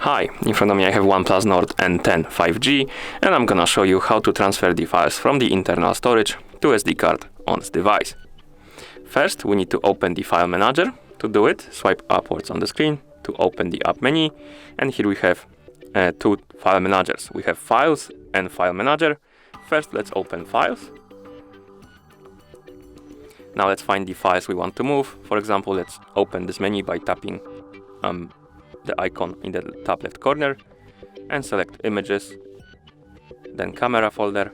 Hi, in front of me I have ONEPLUS Nord N10 5G, and I'm gonna show you how to transfer the files from the internal storage to SD card on this device. First, we need to open the file manager. To do it, swipe upwards on the screen to open the app menu, and here we have two file managers. We have Files and File Manager. First, let's open Files. Now let's find the files we want to move. For example, let's open this menu by tapping the icon in the top left corner and select Images, then Camera folder,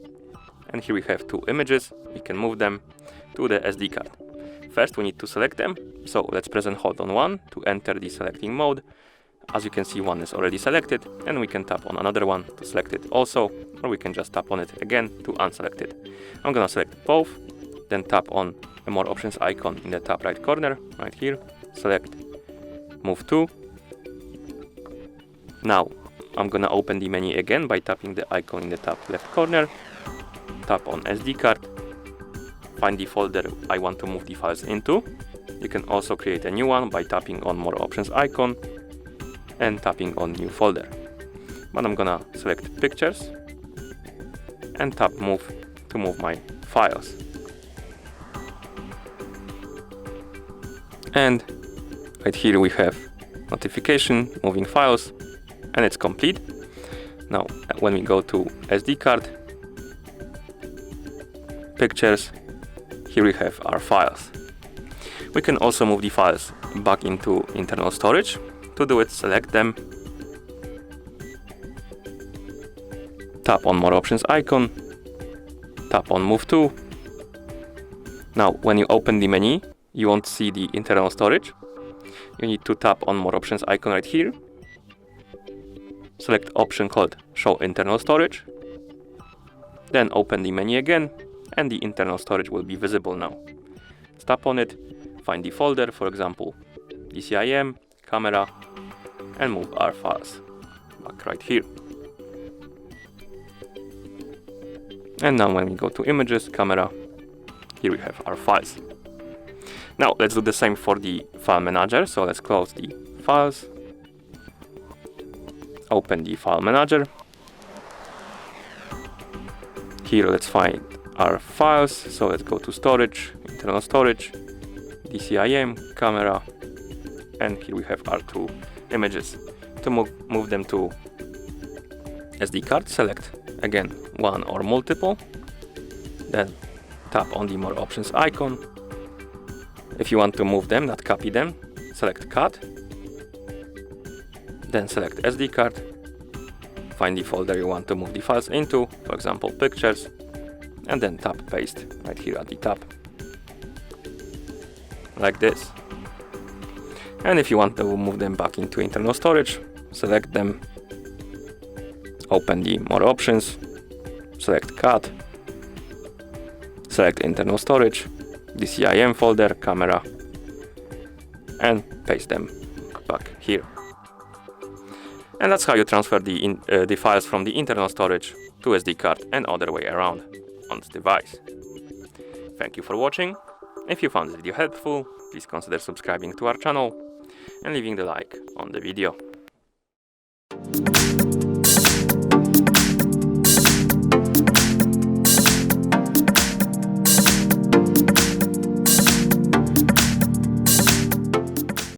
and here we have two images. We can move them to the SD card. First, we need to select them, so let's press and hold on one to enter the selecting mode. As you can see, one is already selected, and we can tap on another one to select it also, or we can just tap on it again to unselect it. I'm gonna select both, then tap on the More Options icon in the top right corner, right here, select Move to. Now, I'm gonna open the menu again by tapping the icon in the top left corner, tap on SD card, find the folder I want to move the files into. You can also create a new one by tapping on More Options icon and tapping on New Folder. But I'm gonna select Pictures and tap Move to move my files. And right here we have notification, moving files, and it's complete. Now, when we go to SD card, Pictures, here we have our files. We can also move the files back into internal storage. To do it, select them, tap on More Options icon, tap on Move to. Now, when you open the menu, you won't see the internal storage. You need to tap on More Options icon right here, select option called Show Internal Storage, then open the menu again, and the internal storage will be visible now. Tap on it, find the folder, for example, DCIM, Camera, and move our files back right here. And now when we go to Images, Camera, here we have our files. Now let's do the same for the file manager. So let's close the files, open the file manager. Here let's find our files. So let's go to storage, internal storage, DCIM, Camera, and here we have our two images. To move them to SD card, select again one or multiple, then tap on the More Options icon. If you want to move them, not copy them, select Cut, then select SD card, find the folder you want to move the files into, for example Pictures, and then tap Paste right here at the top, like this. And if you want to move them back into internal storage, select them, open the More Options, select Cut, select internal storage, DCIM folder, Camera, and paste them back here. And that's how you transfer the files from the internal storage to SD card and other way around on this device. Thank you for watching. If you found this video helpful, please consider subscribing to our channel and leaving the like on the video.